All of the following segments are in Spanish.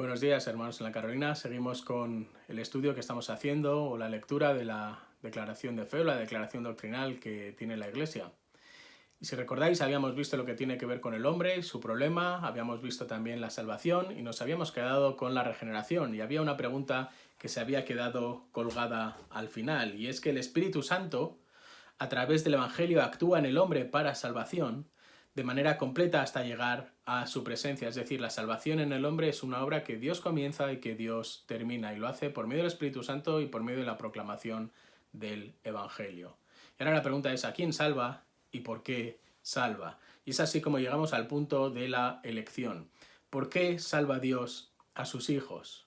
Buenos días, hermanos en la Carolina. Seguimos con el estudio que estamos haciendo o la lectura de la declaración de fe o la declaración doctrinal que tiene la Iglesia. Y si recordáis, habíamos visto lo que tiene que ver con el hombre y su problema, habíamos visto también la salvación y nos habíamos quedado con la regeneración. Y había una pregunta que se había quedado colgada al final, y es que el Espíritu Santo, a través del Evangelio, actúa en el hombre para salvación, de manera completa hasta llegar a su presencia. Es decir, la salvación en el hombre es una obra que Dios comienza y que Dios termina, y lo hace por medio del Espíritu Santo y por medio de la proclamación del Evangelio. Y ahora la pregunta es: ¿a quién salva y por qué salva? Y es así como llegamos al punto de la elección. ¿Por qué salva Dios a sus hijos?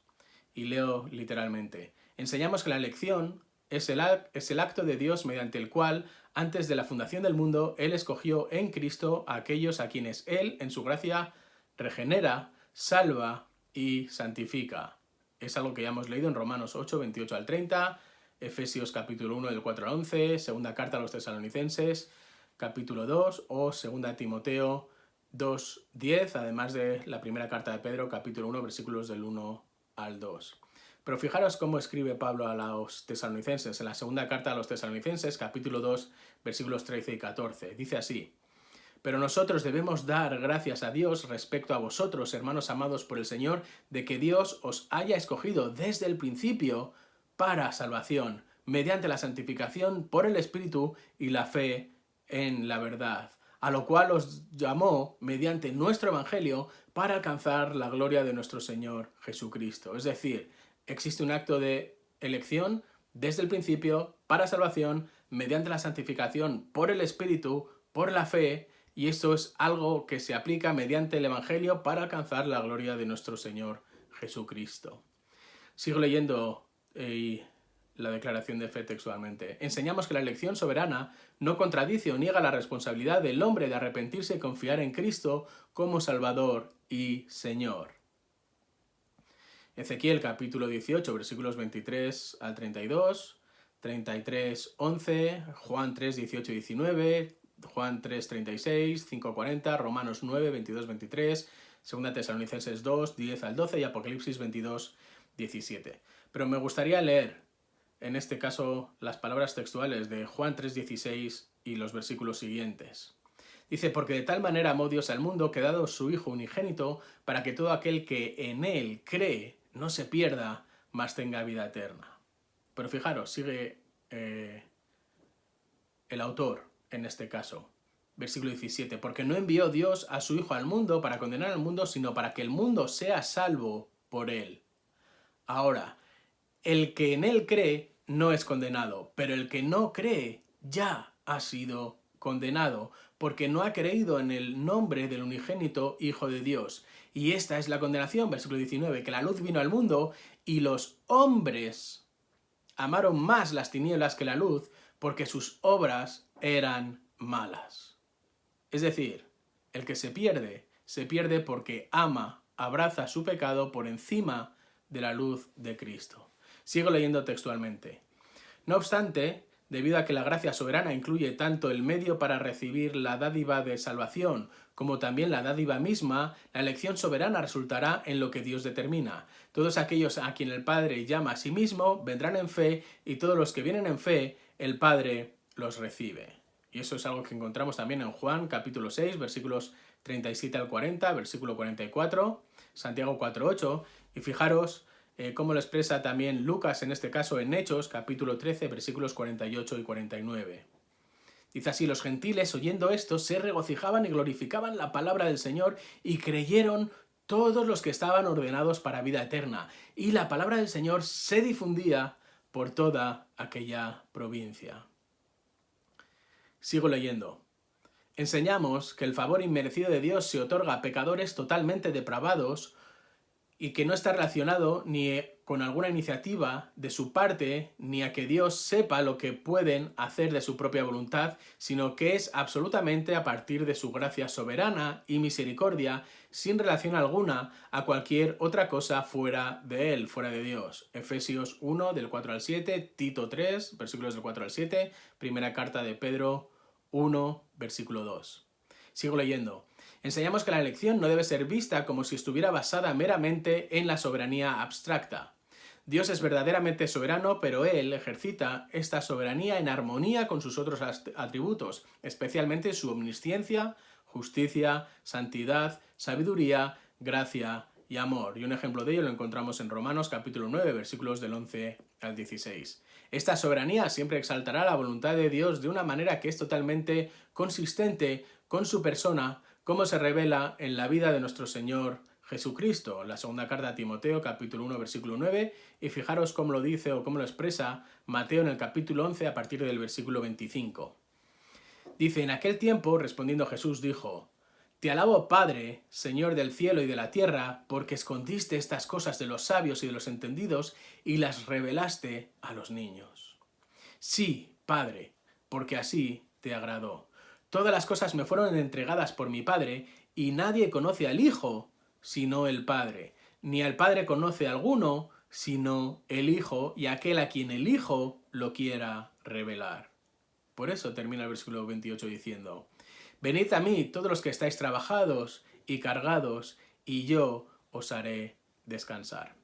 Y leo literalmente: enseñamos que la elección es el acto de Dios mediante el cual, antes de la fundación del mundo, Él escogió en Cristo a aquellos a quienes Él, en su gracia, regenera, salva y santifica. Es algo que ya hemos leído en Romanos 8, 28 al 30, Efesios capítulo 1, del 4 al 11, segunda carta a los tesalonicenses, capítulo 2, o segunda Timoteo 2, 10, además de la primera carta de Pedro, capítulo 1, versículos del 1 al 2. Pero fijaros cómo escribe Pablo a los tesalonicenses, en la segunda carta a los tesalonicenses, capítulo 2, versículos 13 y 14. Dice así: pero nosotros debemos dar gracias a Dios respecto a vosotros, hermanos amados por el Señor, de que Dios os haya escogido desde el principio para salvación, mediante la santificación por el Espíritu y la fe en la verdad, a lo cual os llamó mediante nuestro Evangelio para alcanzar la gloria de nuestro Señor Jesucristo. Es decir, existe un acto de elección desde el principio para salvación, mediante la santificación por el Espíritu, por la fe, y esto es algo que se aplica mediante el Evangelio para alcanzar la gloria de nuestro Señor Jesucristo. Sigo leyendo la declaración de fe textualmente. Enseñamos que la elección soberana no contradice o niega la responsabilidad del hombre de arrepentirse y confiar en Cristo como Salvador y Señor. Ezequiel capítulo 18, versículos 23 al 32, 33, 11, Juan 3, 18 y 19, Juan 3, 36, 5, 40, Romanos 9, 22, 23, 2 Tesalonicenses 2, 10 al 12 y Apocalipsis 22, 17. Pero me gustaría leer, en este caso, las palabras textuales de Juan 3, 16 y los versículos siguientes. Dice: porque de tal manera amó Dios al mundo que ha dado su Hijo unigénito, para que todo aquel que en Él cree no se pierda, mas tenga vida eterna. Pero fijaros, sigue el autor en este caso. Versículo 17. Porque no envió Dios a su Hijo al mundo para condenar al mundo, sino para que el mundo sea salvo por Él. Ahora, el que en Él cree no es condenado, pero el que no cree ya ha sido condenado, porque no ha creído en el nombre del unigénito Hijo de Dios. Y esta es la condenación, versículo 19, que la luz vino al mundo y los hombres amaron más las tinieblas que la luz, porque sus obras eran malas. Es decir, el que se pierde porque ama, abraza su pecado por encima de la luz de Cristo. Sigo leyendo textualmente. No obstante, debido a que la gracia soberana incluye tanto el medio para recibir la dádiva de salvación como también la dádiva misma, la elección soberana resultará en lo que Dios determina. Todos aquellos a quien el Padre llama a sí mismo vendrán en fe, y todos los que vienen en fe, el Padre los recibe. Y eso es algo que encontramos también en Juan capítulo 6, versículos 37 al 40, versículo 44, Santiago 4:8, y fijaros cómo lo expresa también Lucas, en este caso en Hechos, capítulo 13, versículos 48 y 49. Dice así: los gentiles, oyendo esto, se regocijaban y glorificaban la palabra del Señor, y creyeron todos los que estaban ordenados para vida eterna. Y la palabra del Señor se difundía por toda aquella provincia. Sigo leyendo. Enseñamos que el favor inmerecido de Dios se otorga a pecadores totalmente depravados y que no está relacionado ni con alguna iniciativa de su parte, ni a que Dios sepa lo que pueden hacer de su propia voluntad, sino que es absolutamente a partir de su gracia soberana y misericordia, sin relación alguna a cualquier otra cosa fuera de Él, fuera de Dios. Efesios 1, del 4 al 7, Tito 3, versículos del 4 al 7, primera carta de Pedro 1, versículo 2. Sigo leyendo. Enseñamos que la elección no debe ser vista como si estuviera basada meramente en la soberanía abstracta. Dios es verdaderamente soberano, pero Él ejercita esta soberanía en armonía con sus otros atributos, especialmente su omnisciencia, justicia, santidad, sabiduría, gracia y amor. Y un ejemplo de ello lo encontramos en Romanos capítulo 9, versículos del 11 al 16. Esta soberanía siempre exaltará la voluntad de Dios de una manera que es totalmente consistente con su persona, como se revela en la vida de nuestro Señor Jesucristo. La segunda carta a Timoteo, capítulo 1, versículo 9, y fijaros cómo lo dice o cómo lo expresa Mateo en el capítulo 11 a partir del versículo 25. Dice, en aquel tiempo, respondiendo Jesús, dijo, Te alabo, Padre, Señor del cielo y de la tierra, porque escondiste estas cosas de los sabios y de los entendidos y las revelaste a los niños. Sí, Padre, porque así te agradó. Todas las cosas me fueron entregadas por mi Padre, y nadie conoce al Hijo sino el Padre, ni al Padre conoce alguno sino el Hijo y aquel a quien el Hijo lo quiera revelar. Por eso termina el versículo 28 diciendo, Venid a mí todos los que estáis trabajados y cargados, y yo os haré descansar.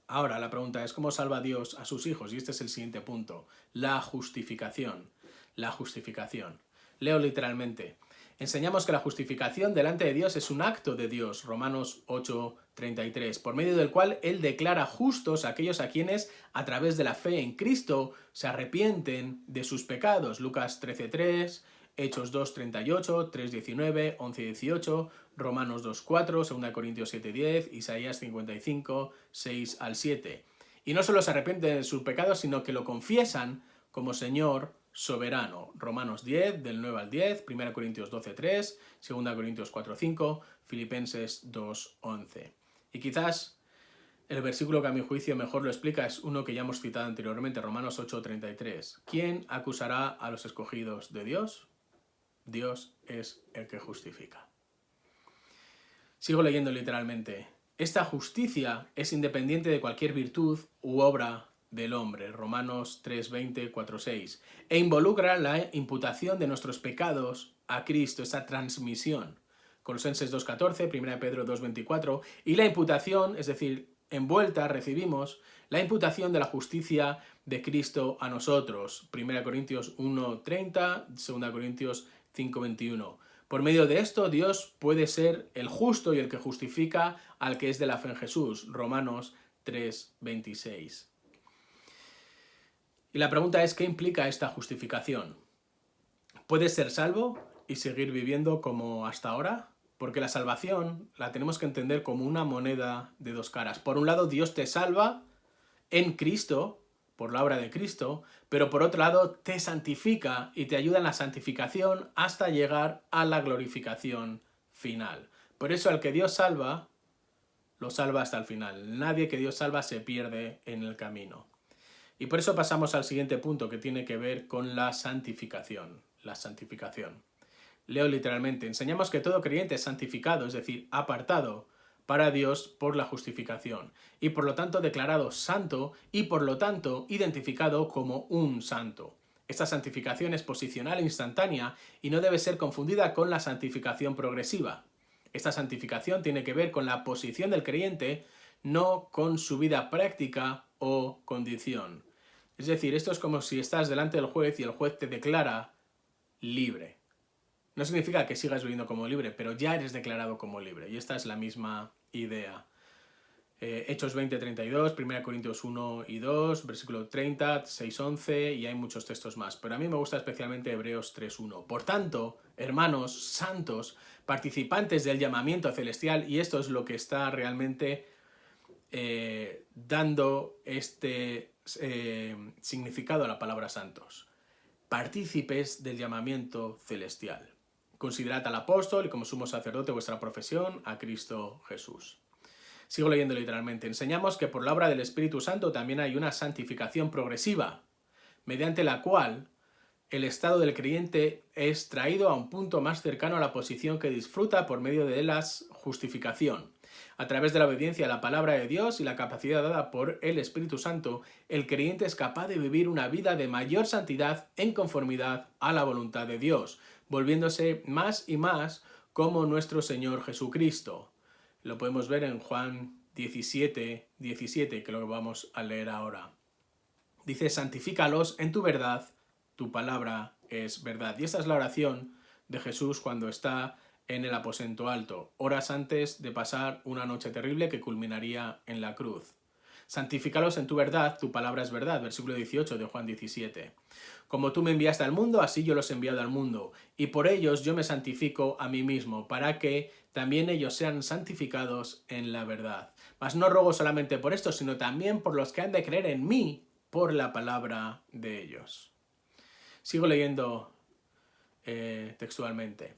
Ahora la pregunta es, ¿cómo salva Dios a sus hijos? Y este es el siguiente punto, la justificación. La justificación. Leo literalmente. Enseñamos que la justificación delante de Dios es un acto de Dios, Romanos 8:33, por medio del cual Él declara justos a aquellos a quienes, a través de la fe en Cristo, se arrepienten de sus pecados, Lucas 13:3, Hechos 2:38, 3:19, 11:18, Romanos 2:4, 2 Corintios 7:10, Isaías 55, 6 al 7. Y no solo se arrepienten de sus pecados, sino que lo confiesan como Señor soberano. Romanos 10, del 9 al 10, 1 Corintios 12:3, 2 Corintios 4:5, Filipenses 2:11. Y quizás el versículo que a mi juicio mejor lo explica es uno que ya hemos citado anteriormente, Romanos 8:33. ¿Quién acusará a los escogidos de Dios? Dios es el que justifica. Sigo leyendo literalmente. Esta justicia es independiente de cualquier virtud u obra del hombre, Romanos 3:20, 4:6, e involucra la imputación de nuestros pecados a Cristo, esa transmisión, Colosenses 2:14, 1 Pedro 2:24, y la imputación, es decir, envuelta recibimos la imputación de la justicia de Cristo a nosotros, 1 Corintios 1:30, 2 Corintios 5:21. Por medio de esto, Dios puede ser el justo y el que justifica al que es de la fe en Jesús, Romanos 3:26. Y la pregunta es, ¿qué implica esta justificación? ¿Puedes ser salvo y seguir viviendo como hasta ahora? Porque la salvación la tenemos que entender como una moneda de dos caras. Por un lado, Dios te salva en Cristo, por la obra de Cristo, pero por otro lado, te santifica y te ayuda en la santificación hasta llegar a la glorificación final. Por eso al que Dios salva, lo salva hasta el final. Nadie que Dios salva se pierde en el camino. Y por eso pasamos al siguiente punto que tiene que ver con la santificación. La santificación. Leo literalmente, enseñamos que todo creyente es santificado, es decir, apartado para Dios por la justificación, y por lo tanto declarado santo y por lo tanto identificado como un santo. Esta santificación es posicional e instantánea y no debe ser confundida con la santificación progresiva. Esta santificación tiene que ver con la posición del creyente, no con su vida práctica o condición. Es decir, esto es como si estás delante del juez y el juez te declara libre. No significa que sigas viviendo como libre, pero ya eres declarado como libre. Y esta es la misma idea. Hechos 20:32, 1 Corintios 1 y 2, versículo 30, 6:11 y hay muchos textos más. Pero a mí me gusta especialmente Hebreos 3:1. Por tanto, hermanos santos, participantes del llamamiento celestial, y esto es lo que está realmente dando este significado a la palabra santos. Partícipes del llamamiento celestial. Considerad al apóstol y como sumo sacerdote vuestra profesión, a Cristo Jesús. Sigo leyendo literalmente. Enseñamos que por la obra del Espíritu Santo también hay una santificación progresiva, mediante la cual el estado del creyente es traído a un punto más cercano a la posición que disfruta por medio de la justificación. A través de la obediencia a la palabra de Dios y la capacidad dada por el Espíritu Santo, el creyente es capaz de vivir una vida de mayor santidad en conformidad a la voluntad de Dios, volviéndose más y más como nuestro Señor Jesucristo. Lo podemos ver en Juan 17, 17, que es lo que vamos a leer ahora. Dice, santifícalos en tu verdad, tu palabra es verdad. Y esta es la oración de Jesús cuando está en el aposento alto, horas antes de pasar una noche terrible que culminaría en la cruz. Santifícalos en tu verdad, tu palabra es verdad, versículo 18 de Juan 17. Como tú me enviaste al mundo, así yo los he enviado al mundo, y por ellos yo me santifico a mí mismo, para que también ellos sean santificados en la verdad. Mas no ruego solamente por esto, sino también por los que han de creer en mí, por la palabra de ellos. Sigo leyendo textualmente.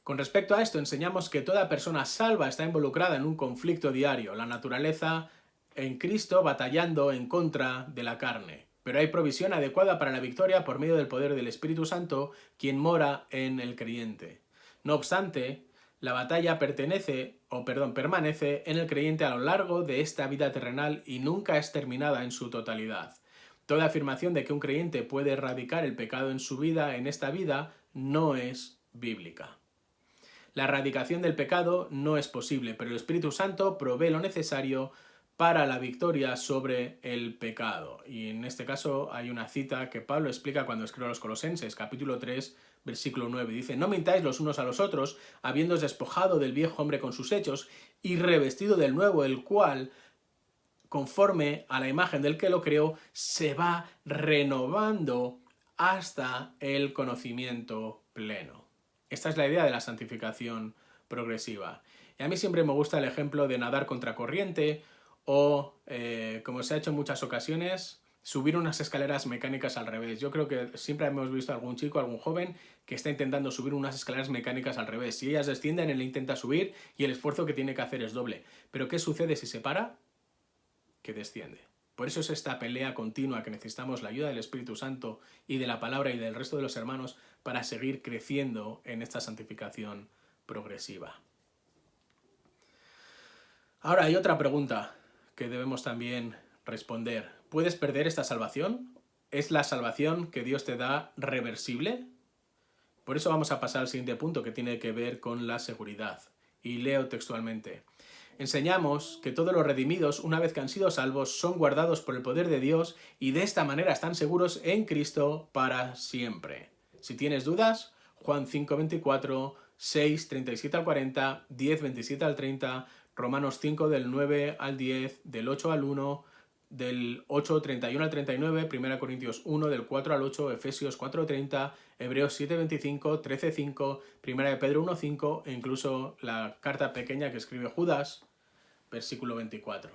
Con respecto a esto, enseñamos que toda persona salva está involucrada en un conflicto diario, la naturaleza en Cristo batallando en contra de la carne. Pero hay provisión adecuada para la victoria por medio del poder del Espíritu Santo, quien mora en el creyente. No obstante, la batalla permanece en el creyente a lo largo de esta vida terrenal y nunca es terminada en su totalidad. Toda afirmación de que un creyente puede erradicar el pecado en su vida, en esta vida, no es bíblica. La erradicación del pecado no es posible, pero el Espíritu Santo provee lo necesario para la victoria sobre el pecado. Y en este caso hay una cita que Pablo explica cuando escribe a los Colosenses, capítulo 3, versículo 9. Dice, no mintáis los unos a los otros, habiéndoos despojado del viejo hombre con sus hechos y revestido del nuevo, el cual, conforme a la imagen del que lo creó, se va renovando hasta el conocimiento pleno. Esta es la idea de la santificación progresiva. Y a mí siempre me gusta el ejemplo de nadar contracorriente o, como se ha hecho en muchas ocasiones, subir unas escaleras mecánicas al revés. Yo creo que siempre hemos visto a algún chico, algún joven que está intentando subir unas escaleras mecánicas al revés. Si ellas descienden, él intenta subir y el esfuerzo que tiene que hacer es doble. Pero ¿qué sucede si se para? Que desciende. Por eso es esta pelea continua que necesitamos la ayuda del Espíritu Santo y de la palabra y del resto de los hermanos para seguir creciendo en esta santificación progresiva. Ahora hay otra pregunta que debemos también responder. ¿Puedes perder esta salvación? ¿Es la salvación que Dios te da reversible? Por eso vamos a pasar al siguiente punto que tiene que ver con la seguridad. Y leo textualmente. Enseñamos que todos los redimidos, una vez que han sido salvos, son guardados por el poder de Dios y de esta manera están seguros en Cristo para siempre. Si tienes dudas, Juan 5:24, 6, 37 al 40, 10, 27 al 30, Romanos 5 del 9 al 10, del 8 al 1, del 8, 31 al 39, 1 Corintios 1, del 4 al 8, Efesios 4:30, Hebreos 7:25, 13:5, 1 de Pedro 1:5 e incluso la carta pequeña que escribe Judas, versículo 24.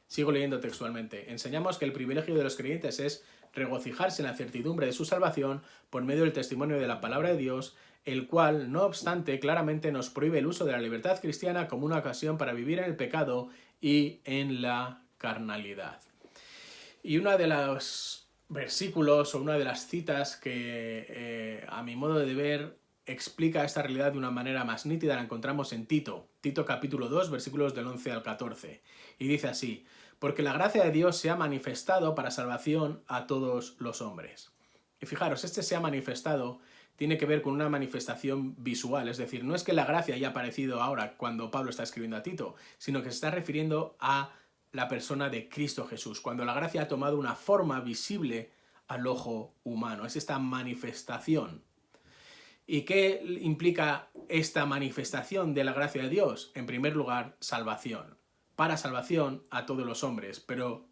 Sigo leyendo textualmente. Enseñamos que el privilegio de los creyentes es regocijarse en la certidumbre de su salvación por medio del testimonio de la palabra de Dios, el cual, no obstante, claramente nos prohíbe el uso de la libertad cristiana como una ocasión para vivir en el pecado y en la carnalidad. Y uno de los versículos o una de las citas que a mi modo de ver explica esta realidad de una manera más nítida la encontramos en Tito capítulo 2, versículos del 11 al 14. Y dice así, porque la gracia de Dios se ha manifestado para salvación a todos los hombres. Y fijaros, este se ha manifestado tiene que ver con una manifestación visual, es decir, no es que la gracia haya aparecido ahora cuando Pablo está escribiendo a Tito, sino que se está refiriendo a la persona de Cristo Jesús, cuando la gracia ha tomado una forma visible al ojo humano. Es esta manifestación. ¿Y qué implica esta manifestación de la gracia de Dios? En primer lugar, salvación. Para salvación a todos los hombres. Pero,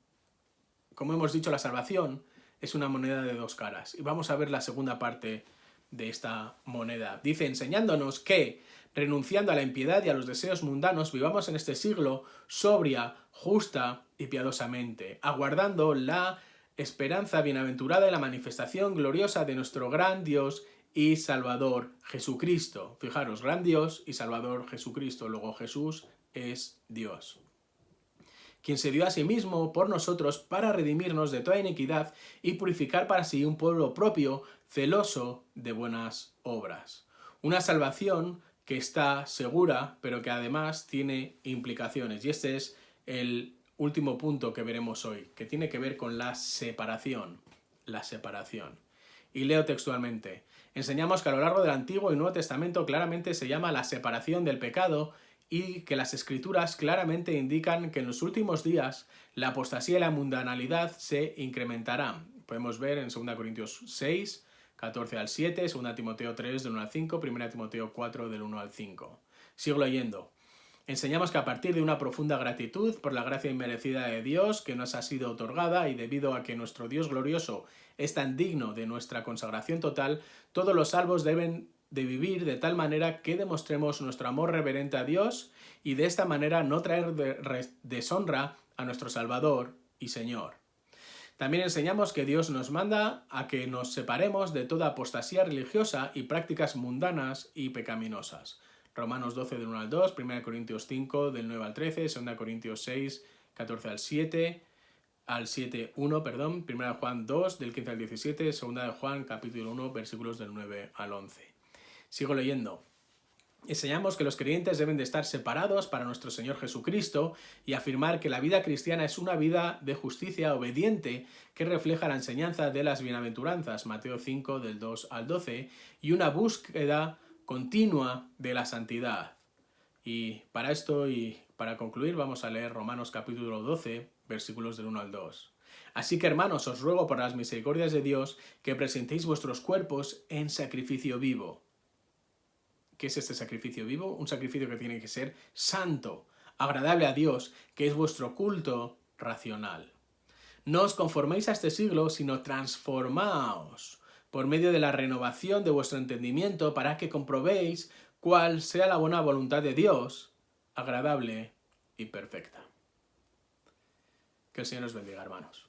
como hemos dicho, la salvación es una moneda de dos caras. Y vamos a ver la segunda parte de esta moneda. Dice, enseñándonos que, renunciando a la impiedad y a los deseos mundanos, vivamos en este siglo sobria, justa y piadosamente, aguardando la esperanza bienaventurada y la manifestación gloriosa de nuestro gran Dios y Salvador Jesucristo. Fijaros, gran Dios y Salvador Jesucristo. Luego Jesús es Dios, quien se dio a sí mismo por nosotros para redimirnos de toda iniquidad y purificar para sí un pueblo propio, celoso de buenas obras. Una salvación que está segura, pero que además tiene implicaciones. Y este es el último punto que veremos hoy, que tiene que ver con la separación. La separación. Y leo textualmente. Enseñamos que a lo largo del Antiguo y Nuevo Testamento claramente se llama la separación del pecado y que las Escrituras claramente indican que en los últimos días la apostasía y la mundanalidad se incrementarán. Podemos ver en 2 Corintios 6, 14 al 7, 2 Timoteo 3, del 1 al 5, 1 Timoteo 4, del 1 al 5. Sigo leyendo. Enseñamos que a partir de una profunda gratitud por la gracia inmerecida de Dios que nos ha sido otorgada y debido a que nuestro Dios glorioso es tan digno de nuestra consagración total, todos los salvos deben de vivir de tal manera que demostremos nuestro amor reverente a Dios y de esta manera no traer deshonra a nuestro Salvador y Señor. También enseñamos que Dios nos manda a que nos separemos de toda apostasía religiosa y prácticas mundanas y pecaminosas. Romanos 12 del 1 al 2, 1 Corintios 5 del 9 al 13, 2 Corintios 6, 14 al 7, al 7, 1, 1 Juan 2 del 15 al 17, 2 Juan capítulo 1 versículos del 9 al 11. Sigo leyendo. Enseñamos que los creyentes deben de estar separados para nuestro Señor Jesucristo y afirmar que la vida cristiana es una vida de justicia obediente que refleja la enseñanza de las bienaventuranzas, Mateo 5 del 2 al 12, y una búsqueda continua de la santidad. Y para esto y para concluir vamos a leer Romanos capítulo 12, versículos del 1 al 2. Así que hermanos, os ruego por las misericordias de Dios que presentéis vuestros cuerpos en sacrificio vivo. ¿Qué es este sacrificio vivo? Un sacrificio que tiene que ser santo, agradable a Dios, que es vuestro culto racional. No os conforméis a este siglo, sino transformaos por medio de la renovación de vuestro entendimiento para que comprobéis cuál sea la buena voluntad de Dios, agradable y perfecta. Que el Señor os bendiga, hermanos.